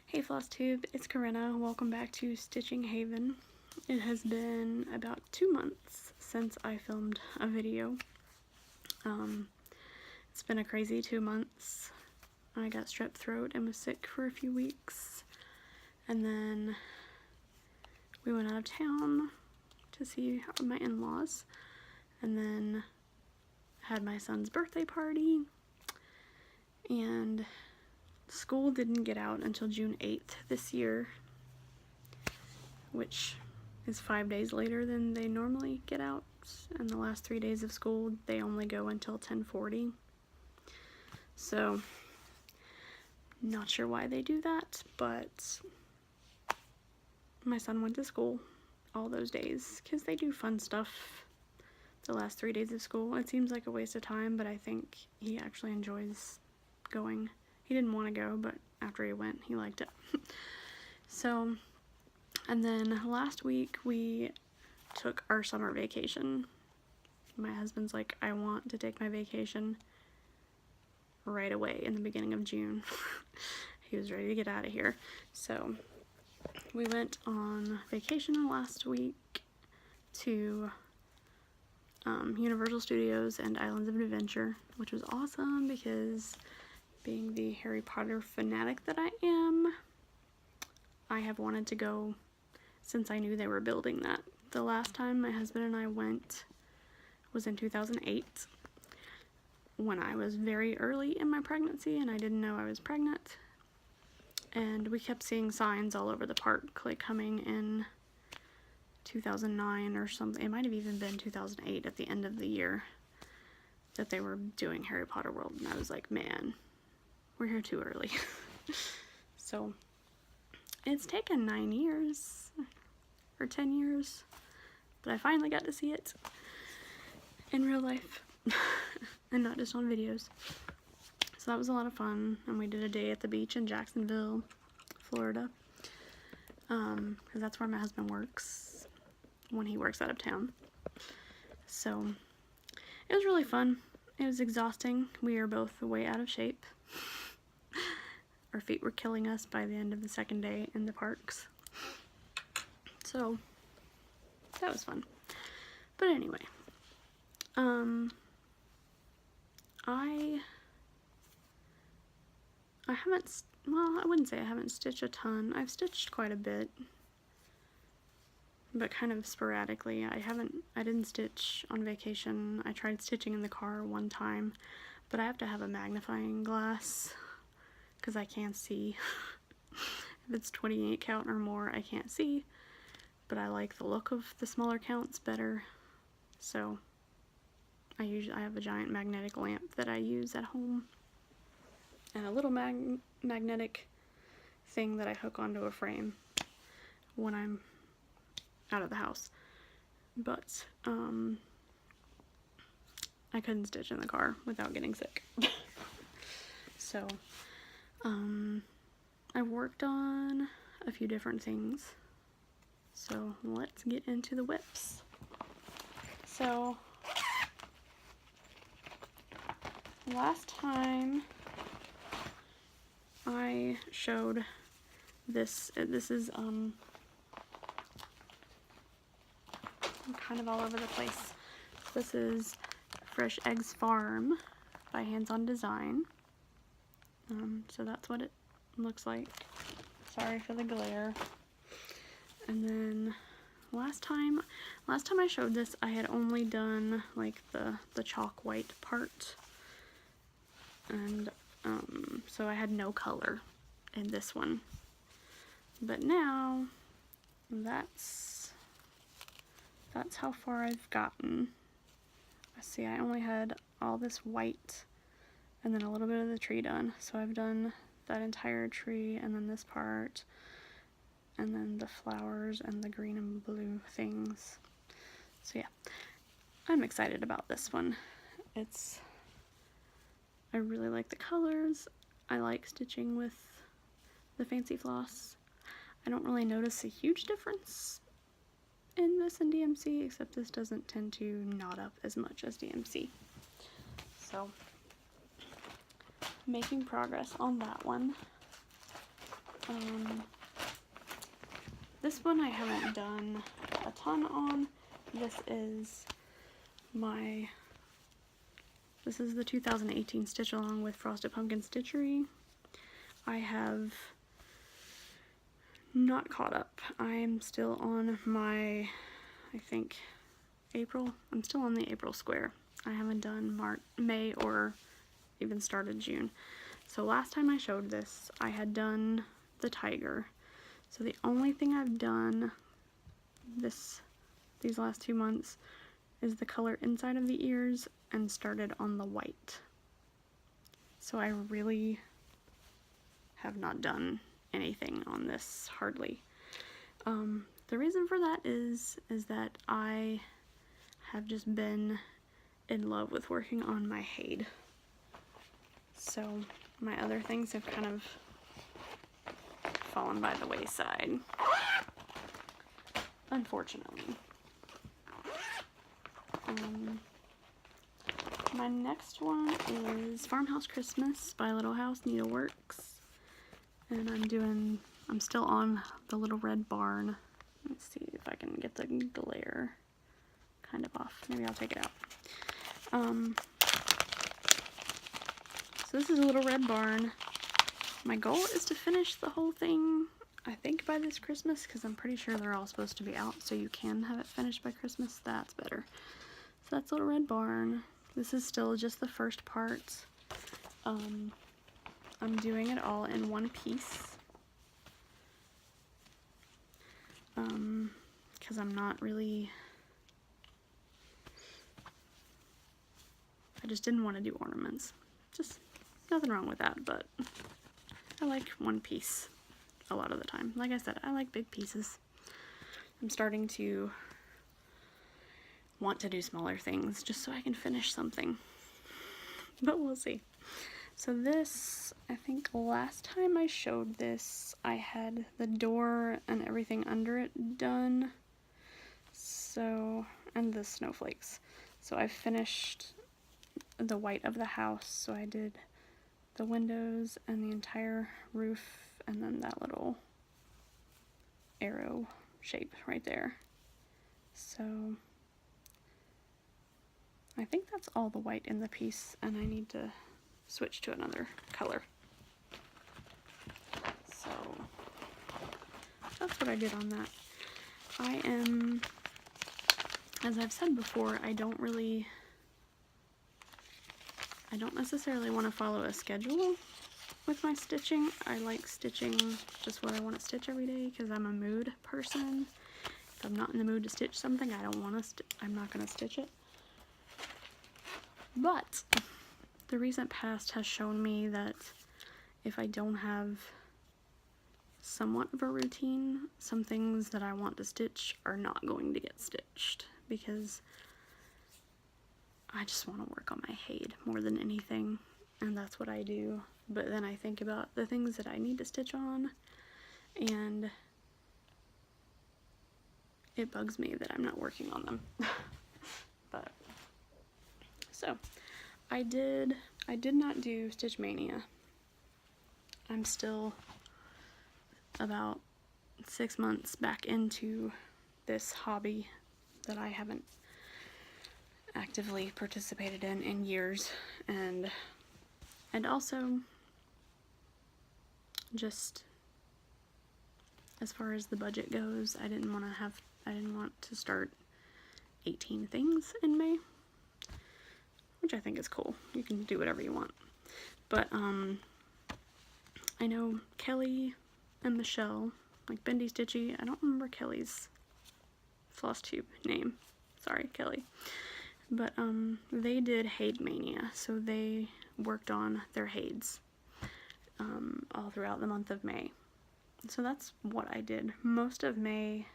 Hey Flosstube, it's Corinna. Welcome back to Stitching Haven. It has been about 2 months since I filmed a video. It's been a crazy 2 months. I got strep throat and was sick for a few weeks. And then we went out of town to see my in-laws. And then had my son's birthday party. And school didn't get out until June 8th this year, which is 5 days later than they normally get out. And the last 3 days of school, they only go until 10:40. So, not sure why they do that, but my son went to school all those days because they do fun stuff the last 3 days of school. It seems like a waste of time, but I think he actually enjoys going. He didn't want to go, but after he went, he liked it. So, and then last week we took our summer vacation. My husband's like, I want to take my vacation right away in the beginning of June. He was ready to get out of here. So, we went on vacation last week to Universal Studios and Islands of Adventure, which was awesome because being the Harry Potter fanatic that I am, I have wanted to go since I knew they were building that. The last time my husband and I went was in 2008 when I was very early in my pregnancy and I didn't know I was pregnant. And we kept seeing signs all over the park, like coming in 2009 or something. It might have even been 2008 at the end of the year that they were doing Harry Potter World. And I was like, man, we're here too early. So, it's taken 9 years, or 10 years, but I finally got to see it in real life, and not just on videos. So that was a lot of fun, and we did a day at the beach in Jacksonville, Florida, because that's where my husband works when he works out of town. So, it was really fun. It was exhausting. We are both way out of shape. Our feet were killing us by the end of the second day in the parks. So, that was fun. But anyway, I haven't, well, I wouldn't say I haven't stitched a ton. I've stitched quite a bit, but kind of sporadically. I didn't stitch on vacation. I tried stitching in the car one time, but I have to have a magnifying glass because I can't see. If it's 28 count or more, I can't see, but I like the look of the smaller counts better, so I have a giant magnetic lamp that I use at home, and a little magnetic thing that I hook onto a frame when I'm out of the house. But I couldn't stitch in the car without getting sick. So I worked on a few different things, so let's get into the whips. So last time I showed this is kind of all over the place. This is Fresh Eggs Farm by Hands On Design. So that's what it looks like. Sorry for the glare. And then last time I showed this, I had only done like the chalk white part, and so I had no color in this one. But now that's how far I've gotten. See, I only had all this white and then a little bit of the tree done. So I've done that entire tree and then this part and then the flowers and the green and blue things. So yeah, I'm excited about this one. I really like the colors. I like stitching with the fancy floss. I don't really notice a huge difference in this and DMC, except this doesn't tend to knot up as much as DMC. So, making progress on that one. This one I haven't done a ton on. This is the 2018 Stitch Along with Frosted Pumpkin Stitchery. I have not caught up. I'm still on my, I think, April. I'm still on the April square. I haven't done May or even started June. So last time I showed this, I had done the tiger. So the only thing I've done these last 2 months is the color inside of the ears and started on the white. So I really have not done anything on this, hardly. The reason for that is that I have just been in love with working on my Haid. So my other things have kind of fallen by the wayside, unfortunately. My next one is Farmhouse Christmas by Little House Needleworks, and I'm still on the little red barn. Let's see if I can get the glare kind of off. Maybe I'll take it out. So this is a little red barn. My goal is to finish the whole thing, I think, by this Christmas, because I'm pretty sure they're all supposed to be out, so you can have it finished by Christmas. That's better. So that's Little Red Barn. This is still just the first part. I'm doing it all in one piece. Because I'm not really... I just didn't want to do ornaments. Just nothing wrong with that, but I like one piece a lot of the time. Like I said, I like big pieces. I'm starting to want to do smaller things just so I can finish something. But we'll see. So this, I think last time I showed this, I had the door and everything under it done. So, and the snowflakes. So I finished the white of the house. So I did the windows and the entire roof and then that little arrow shape right there. So I think that's all the white in the piece, and I need to switch to another color. So that's what I did on that. I am, as I've said before, I don't necessarily want to follow a schedule with my stitching. I like stitching just what I want to stitch every day because I'm a mood person. If I'm not in the mood to stitch something, I'm not going to stitch it. But the recent past has shown me that if I don't have somewhat of a routine, some things that I want to stitch are not going to get stitched because I just want to work on my Haid more than anything, and that's what I do. But then I think about the things that I need to stitch on, and it bugs me that I'm not working on them. But so I did not do Stitch Mania. I'm still about 6 months back into this hobby that I haven't actively participated in years, and also just as far as the budget goes, I didn't want to start 18 things in May, which I think is cool. You can do whatever you want. But I know Kelly and Michelle, like Bendy Stitchy, I don't remember Kelly's Flosstube name. Sorry, Kelly. But they did Haid Mania, so they worked on their Haids all throughout the month of May. So that's what I did. Most of May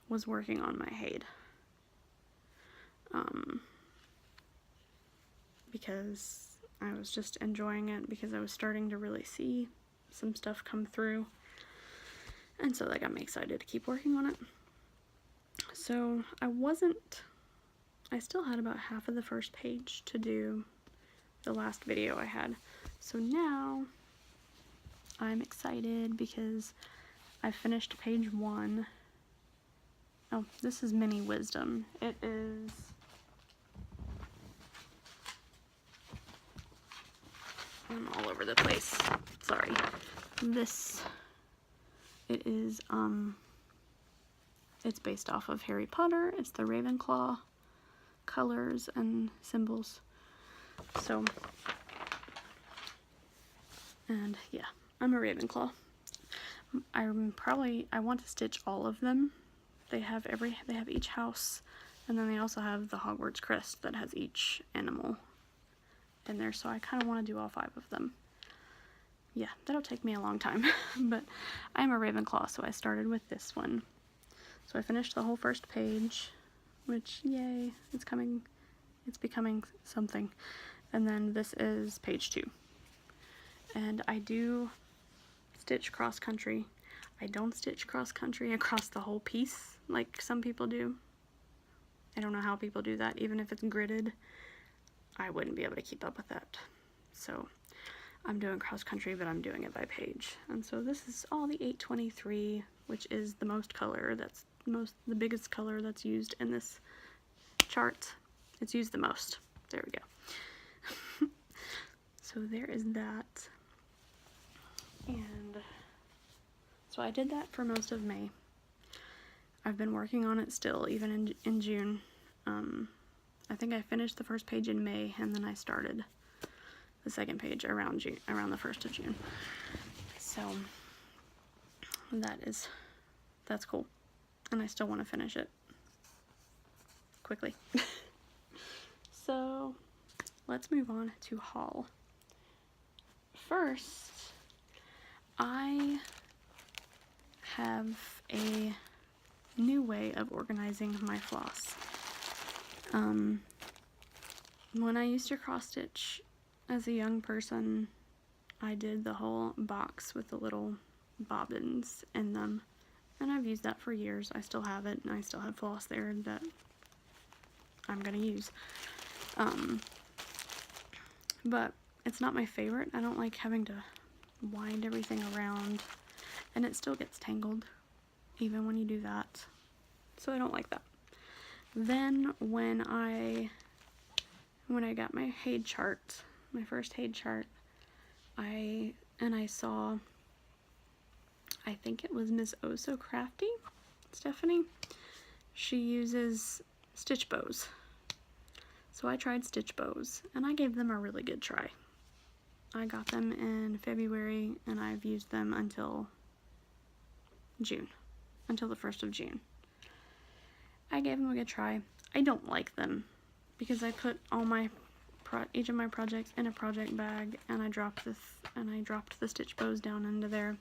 was working on my Haid. Because I was just enjoying it, because I was starting to really see some stuff come through, and so that got me excited to keep working on it. So I still had about half of the first page to do the last video I had. So now I'm excited because I finished page 1. Oh, this is Mini Wisdom. It is... I'm all over the place. Sorry. This... It is, it's based off of Harry Potter. It's the Ravenclaw colors and symbols. So, and yeah, I'm a Ravenclaw. I want to stitch all of them. They have each house, and then they also have the Hogwarts crest that has each animal in there, so I kind of want to do all 5 of them. Yeah, that'll take me a long time, but I'm a Ravenclaw, so I started with this one. So I finished the whole first page, which, yay, it's becoming something. And then this is page 2. And I do stitch cross country. I don't stitch cross country across the whole piece like some people do. I don't know how people do that. Even if it's gridded, I wouldn't be able to keep up with that. So I'm doing cross country, but I'm doing it by page. And so this is all the 823, which is the most color, the biggest color that's used in this chart. It's used the most. There we go. So there is that. And so I did that for most of May. I've been working on it still, even in June. I think I finished the first page in May, and then I started the second page around the 1st of June. So that's cool. And I still want to finish it quickly. So let's move on to haul. First, I have a new way of organizing my floss. When I used to cross stitch as a young person, I did the whole box with the little bobbins in them, and I've used that for years. I still have it, and I still have floss there that I'm gonna use. But it's not my favorite. I don't like having to wind everything around, and it still gets tangled even when you do that, so I don't like that. Then when I got my Haid chart, my first Haid chart, I saw, I think it was Miss Oh So Crafty, Stephanie. She uses stitch bows. So I tried stitch bows, and I gave them a really good try. I got them in February, and I've used them until June, until the 1st of June. I gave them a good try. I don't like them because I put all my each of my projects in a project bag, and I dropped the stitch bows down into there,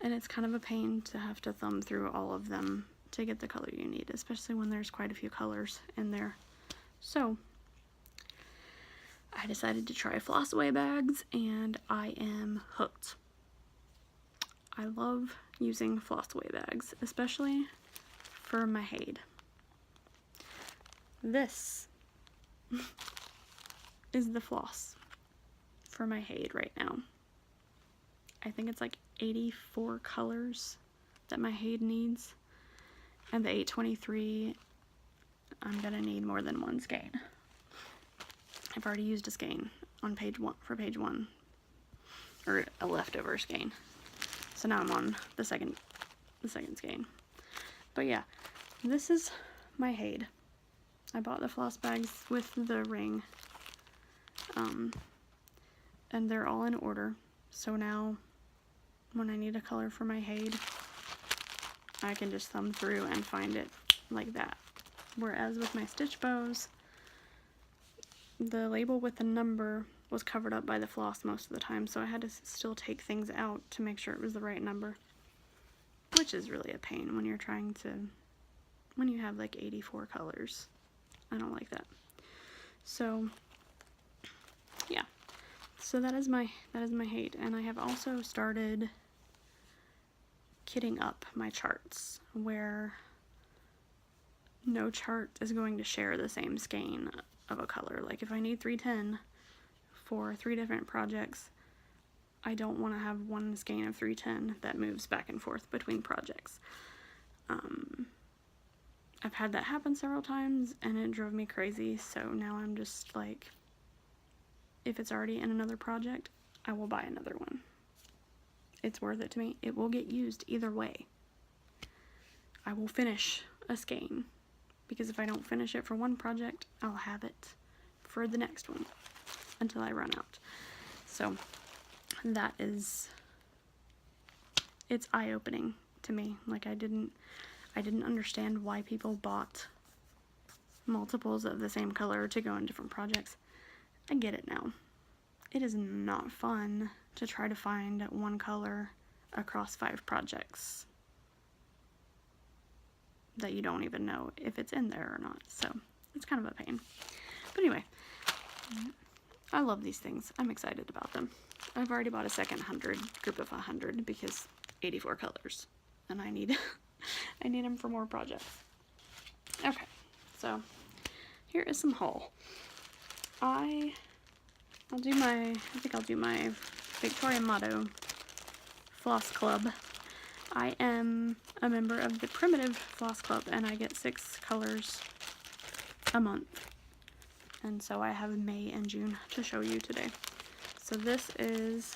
and it's kind of a pain to have to thumb through all of them to get the color you need, especially when there's quite a few colors in there. So I decided to try floss away bags, and I am hooked. I love using floss away bags, especially for my Haid. This is the floss for my Haid right now. I think it's like 84 colors that my Haid needs, and the 823, I'm gonna need more than one skein. I've already used a skein on page 1 for page 1, or a leftover skein. So now I'm on the second skein. But yeah, this is my Haid. I bought the floss bags with the ring, and they're all in order. So now, when I need a color for my Haid, I can just thumb through and find it like that. Whereas with my stitch bows, the label with the number was covered up by the floss most of the time, so I had to still take things out to make sure it was the right number, which is really a pain when you're trying to, when you have like 84 colors. I don't like that. So yeah, so that is my Haid, and I have also started kitting up my charts where no chart is going to share the same skein of a color. Like if I need 310 for 3 different projects, I don't want to have one skein of 310 that moves back and forth between projects. I've had that happen several times and it drove me crazy, so now I'm just like, if it's already in another project, I will buy another one. It's worth it to me. It will get used either way. I will finish a skein, because if I don't finish it for one project, I'll have it for the next one until I run out. So that is, it's eye-opening to me. Like I didn't understand why people bought multiples of the same color to go in different projects. I get it now. It is not fun to try to find one color across 5 projects that you don't even know if it's in there or not. So it's kind of a pain. But anyway, I love these things. I'm excited about them. I've already bought a second group of 100 because 84 colors, and I need I need them for more projects. Okay, so here is some haul. I think I'll do my Victoria Motto Floss Club. I am a member of the Primitive Floss Club, and I get 6 colors a month. And so I have May and June to show you today. So this is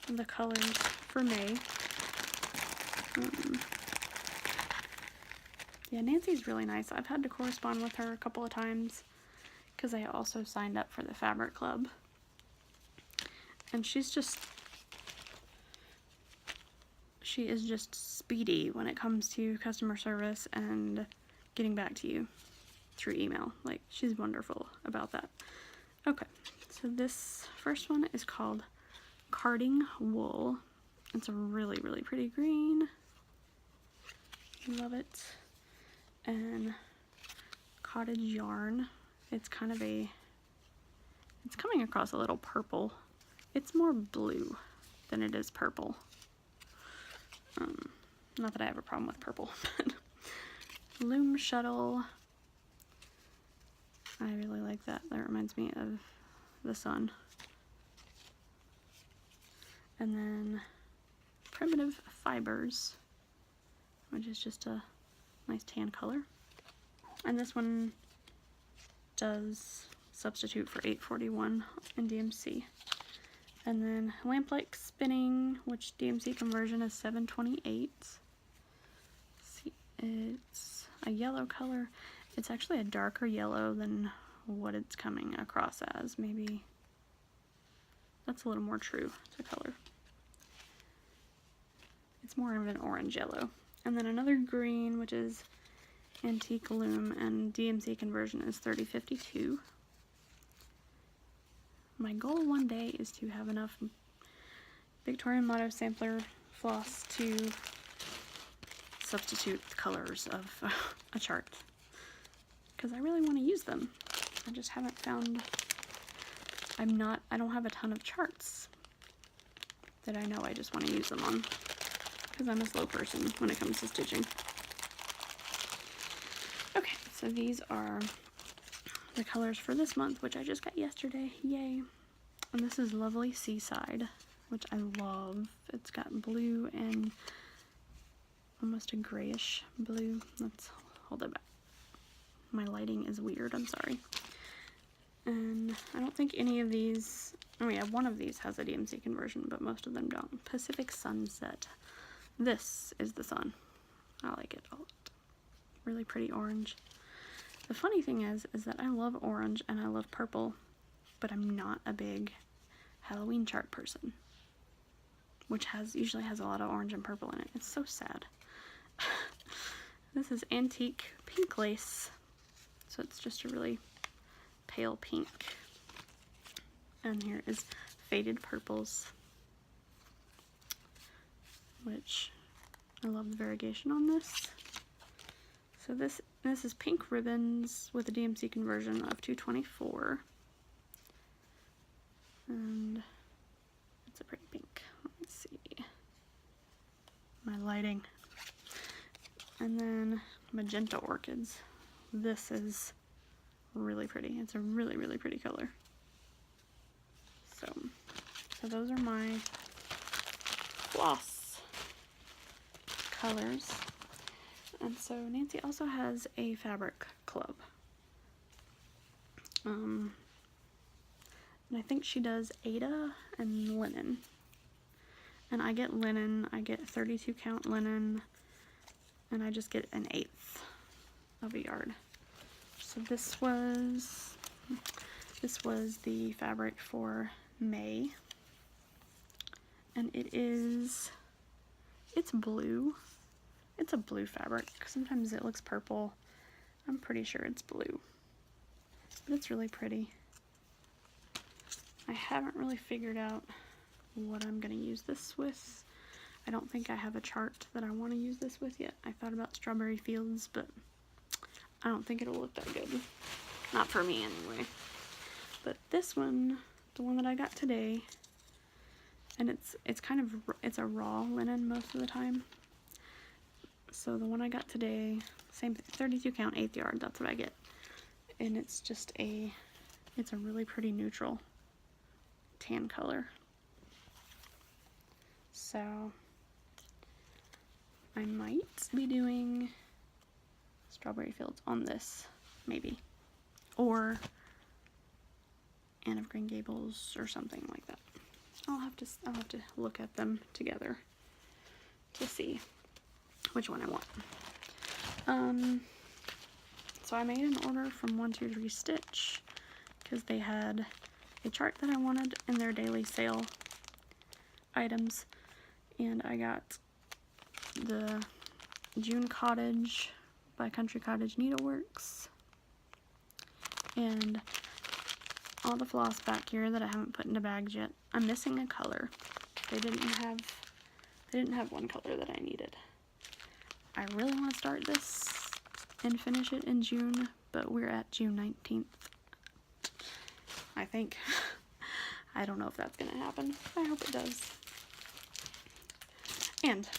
the colors for May. Yeah, Nancy's really nice. I've had to correspond with her a couple of times because I also signed up for the Fabric Club. And she is just speedy when it comes to customer service and getting back to you through email. Like, she's wonderful about that. Okay, so this first one is called Carding Wool. It's a really, really pretty green. Love it. And Cottage Yarn. It's kind of it's coming across a little purple. It's more blue than it is purple. Not that I have a problem with purple, but Loom Shuttle. I really like that. That reminds me of the sun. And then Primitive Fibers, which is just a nice tan color. And this one does substitute for 841 in DMC. And then Lamplight Spinning, which DMC conversion is 728. See, it's a yellow color. It's actually a darker yellow than what it's coming across as. Maybe that's a little more true to color. It's more of an orange yellow. And then another green, which is Antique Loom, and DMC conversion is 3052. My goal one day is to have enough Victorian Motto sampler floss to substitute the colors of a chart, because I really want to use them. I just haven't found, I don't have a ton of charts that I know I just want to use them on, because I'm a slow person when it comes to stitching. Okay, so these are the colors for this month, which I just got yesterday. Yay. And this is Lovely Seaside, which I love. It's got blue and almost a grayish blue. Let's hold it back. My lighting is weird, I'm sorry. And I don't think any of these, oh yeah, one of these has a DMC conversion, but most of them don't. Pacific Sunset. This is the sun. I like it a lot. Really pretty orange. The funny thing is that I love orange and I love purple, but I'm not a big Halloween chart person, which usually has a lot of orange and purple in it. It's so sad. This is Antique Pink Lace, so it's just a really pale pink. And here is Faded Purples, which I love the variegation on this. So this is Pink Ribbons with a DMC conversion of 224. And it's a pretty pink. Let's see. My lighting. And then Magenta Orchids. This is really pretty. It's a really, really pretty color. So So those are my floss colors. And so Nancy also has a fabric club. And I think she does Ada and linen. And I get linen, I get 32 count linen, and I just get an 1/8 of a yard. So this was the fabric for May. And it's blue. It's a blue fabric. Sometimes it looks purple. I'm pretty sure it's blue. But it's really pretty. I haven't really figured out what I'm going to use this with. I don't think I have a chart that I want to use this with yet. I thought about Strawberry Fields, but I don't think it'll look that good. Not for me anyway. But this one, the one that I got today, and it's a raw linen most of the time. So the one I got today, same thing, 32 count, 1/8 yard, that's what I get. And it's a really pretty neutral tan color. So I might be doing Strawberry Fields on this, maybe. Or Anne of Green Gables or something like that. I'll have to look at them together to see which one I want. So I made an order from 123 Stitch because they had a chart that I wanted in their daily sale items, and I got the June Cottage by Country Cottage Needleworks and all the floss back here that I haven't put into bags yet. I'm missing a color. They didn't have one color that I needed. I really want to start this and finish it in June, but we're at June 19th. I think. I don't know if that's gonna happen. I hope it does. And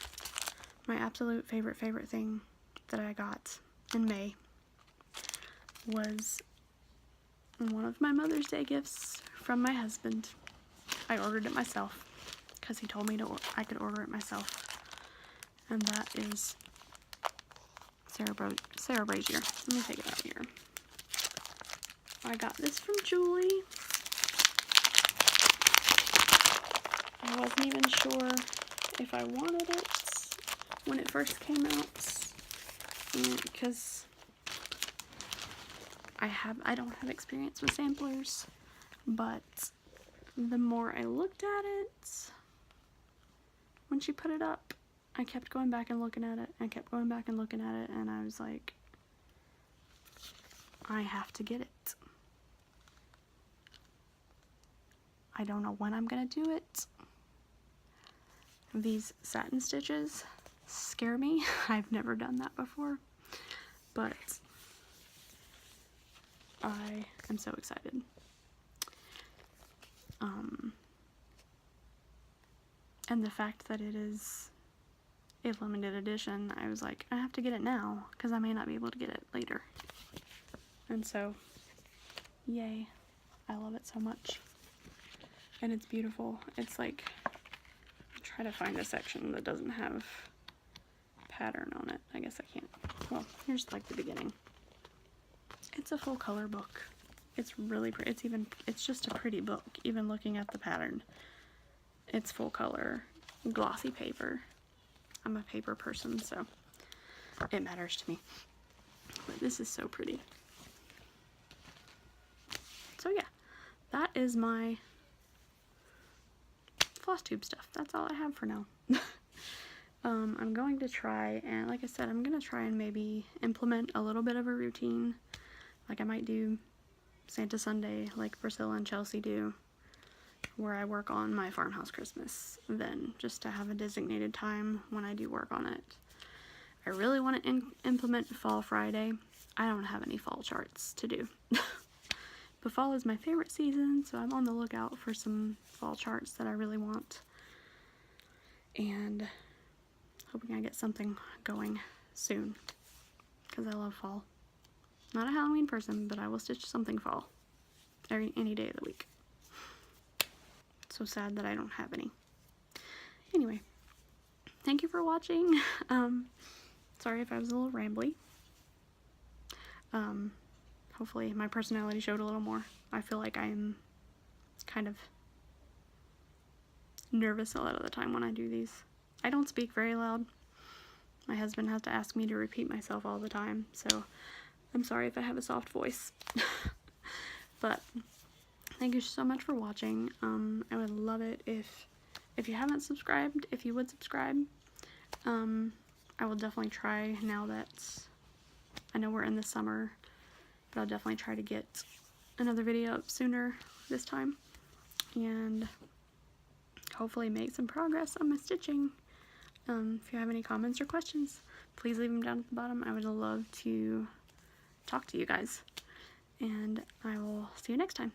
my absolute favorite thing that I got in May was one of my Mother's Day gifts from my husband. I ordered it myself because he told me I could order it myself. And that is Sarah Brazier. Let me take it out here. I got this from Julie. I wasn't even sure if I wanted it when it first came out, because I don't have experience with samplers, but the more I looked at it, when she put it up, I kept going back and looking at it, and I was like, I have to get it. I don't know when I'm gonna do it. These satin stitches scare me. I've never done that before, but I am so excited. And the fact that it is a limited edition, I was like, I have to get it now because I may not be able to get it later. And so, yay. I love it so much. And it's beautiful. It's like, try to find a section that doesn't have pattern on it. I guess I can't. Well, here's like the beginning. It's a full color book. It's really pretty. It's just a pretty book, even looking at the pattern. It's full color, glossy paper. I'm a paper person, so it matters to me. But this is so pretty. So yeah, that is my Flosstube stuff. That's all I have for now. I'm going to try, and like I said, I'm going to try and maybe implement a little bit of a routine. Like I might do Santa Sunday like Priscilla and Chelsea do, where I work on my farmhouse Christmas, then just to have a designated time when I do work on it. I really want to implement Fall Friday. I don't have any fall charts to do. But fall is my favorite season, so I'm on the lookout for some fall charts that I really want. And hoping I get something going soon, because I love fall. Not a Halloween person, but I will stitch something fall any day of the week. so sad that I don't have any. Anyway, thank you for watching. Sorry if I was a little rambly. Hopefully my personality showed a little more. I feel like I'm kind of nervous a lot of the time when I do these. I don't speak very loud. My husband has to ask me to repeat myself all the time, so I'm sorry if I have a soft voice. But thank you so much for watching. I would love it if you haven't subscribed, if you would subscribe. I will definitely try, now that I know we're in the summer, but I'll definitely try to get another video up sooner this time, and hopefully make some progress on my stitching. If you have any comments or questions, please leave them down at the bottom. I would love to talk to you guys, and I will see you next time.